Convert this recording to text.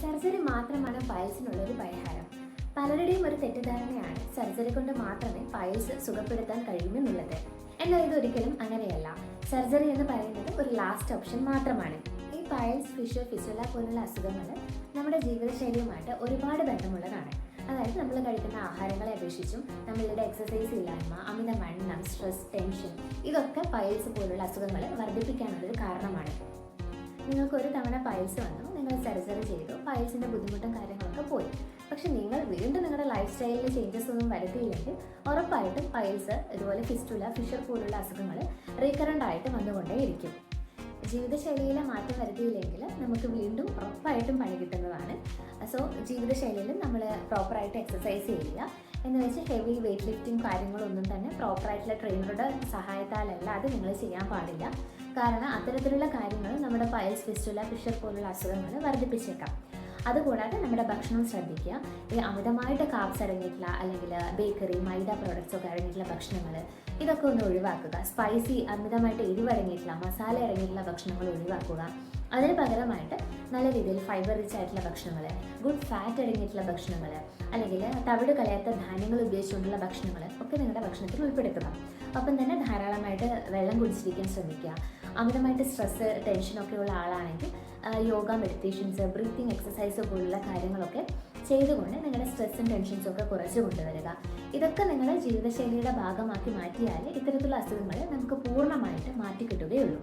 Surgery മാത്രമാണ് പൈൽസിനുള്ള ഒരു പരിഹാരം. പലരുടെയും ഒരു തെറ്റിദ്ധാരണയാണ് സർജറി കൊണ്ട് മാത്രമേ പൈൽസ് സുഖപ്പെടുത്താൻ കഴിയുമെന്നുള്ളത്. എന്നാൽ ഇതൊരിക്കലും അങ്ങനെയല്ല. സർജറി എന്ന് പറയുന്നത് ഒരു ലാസ്റ്റ് ഓപ്ഷൻ മാത്രമാണ്. ഈ പൈൽസ്, ഫിഷർ, ഫിസുല പോലുള്ള അസുഖങ്ങൾ നമ്മുടെ ജീവിതശൈലിയുമായിട്ട് ഒരുപാട് ബന്ധമുള്ളതാണ്. അതായത് നമ്മൾ കഴിക്കുന്ന ആഹാരങ്ങളെ അപേക്ഷിച്ചും നമ്മളുടെ എക്സസൈസ് ഇല്ലായ്മ, അമിതവണ്ണം, സ്ട്രെസ്, ടെൻഷൻ ഇതൊക്കെ പൈൽസ് പോലുള്ള അസുഖങ്ങൾ വർദ്ധിപ്പിക്കാനുള്ളൊരു കാരണമാണ്. നിങ്ങൾക്ക് ഒരു തവണ പൈൽസ് വന്നു, നിങ്ങൾ സർജറി ചെയ്തു, പൈൽസിൻ്റെ ബുദ്ധിമുട്ടും കാര്യങ്ങളൊക്കെ പോയി. പക്ഷെ നിങ്ങൾ വീണ്ടും നിങ്ങളുടെ ലൈഫ് സ്റ്റൈലിൽ ചേഞ്ചസ് ഒന്നും വരുത്തിയില്ലെങ്കിൽ ഉറപ്പായിട്ടും പൈൽസ്, ഇതുപോലെ ഫിസ്റ്റുല, ഫിഷർ പോലുള്ള അസുഖങ്ങൾ റീകറൻ്റ് ആയിട്ട് വന്നുകൊണ്ടേയിരിക്കും. ജീവിതശൈലിയിലെ മാറ്റം വരുത്തിയില്ലെങ്കിൽ നമുക്ക് വീണ്ടും ഉറപ്പായിട്ടും പണി കിട്ടുന്നതാണ്. സോ ജീവിതശൈലിയിൽ നമ്മൾ പ്രോപ്പറായിട്ട് എക്സസൈസ് ചെയ്യുക. എന്ന് വെച്ച് ഹെവി വെയ്റ്റ് ലിഫ്റ്റിംഗ് കാര്യങ്ങളൊന്നും തന്നെ പ്രോപ്പറായിട്ടുള്ള ട്രെയിനറുടെ സഹായത്താലല്ലാതെ നിങ്ങൾ ചെയ്യാൻ പാടില്ല. കാരണം അത്തരത്തിലുള്ള കാര്യങ്ങൾ നമ്മുടെ പൈൽസ്, ഫിസ്റ്റുല, ഫിഷർ പോലുള്ള അസുഖങ്ങൾ വർദ്ധിപ്പിച്ചേക്കാം. അതുകൂടാതെ നമ്മുടെ ഭക്ഷണം ശ്രദ്ധിക്കുക. ഈ അമിതമായിട്ട് കാർബ്സ് അടങ്ങിയിട്ടുള്ള അല്ലെങ്കിൽ ബേക്കറി, മൈദ പ്രോഡക്റ്റ്സ് ഒക്കെ അടങ്ങിയിട്ടുള്ള ഭക്ഷണങ്ങൾ ഇതൊക്കെ ഒന്ന് ഒഴിവാക്കുക. സ്പൈസി, അമിതമായിട്ട് എരിവടങ്ങിയിട്ടുള്ള, മസാല അടങ്ങിയിട്ടുള്ള ഭക്ഷണങ്ങൾ ഒഴിവാക്കുക. അതിന് പകരമായിട്ട് നല്ല രീതിയിൽ ഫൈബർ റിച്ച് ആയിട്ടുള്ള ഭക്ഷണങ്ങൾ, ഗുഡ് ഫാറ്റ് അടങ്ങിയിട്ടുള്ള ഭക്ഷണങ്ങൾ, അല്ലെങ്കിൽ തവിട് കളയാത്ത ധാന്യങ്ങൾ ഉപയോഗിച്ചുകൊണ്ടുള്ള ഭക്ഷണങ്ങൾ ഒക്കെ നിങ്ങളുടെ ഭക്ഷണത്തിൽ ഉൾപ്പെടുത്തുക. ഒപ്പം തന്നെ ധാരാളമായിട്ട് വെള്ളം കുടിച്ചിരിക്കാൻ ശ്രമിക്കുക. അമിതമായിട്ട് സ്ട്രെസ്സ്, ടെൻഷനൊക്കെ ഉള്ള ആളാണെങ്കിൽ യോഗ, മെഡിറ്റേഷൻസ്, ബ്രീത്തിങ് എക്സസൈസ് പോലുള്ള കാര്യങ്ങളൊക്കെ ചെയ്തുകൊണ്ട് നിങ്ങളുടെ സ്ട്രെസ്സും ടെൻഷൻസും ഒക്കെ കുറച്ച് കൊണ്ടുവരിക. ഇതൊക്കെ നിങ്ങളുടെ ജീവിതശൈലിയുടെ ഭാഗമാക്കി മാറ്റിയാൽ ഇത്തരത്തിലുള്ള അസുഖങ്ങൾ നമുക്ക് പൂർണ്ണമായിട്ട് മാറ്റി കിട്ടുകയുള്ളൂ.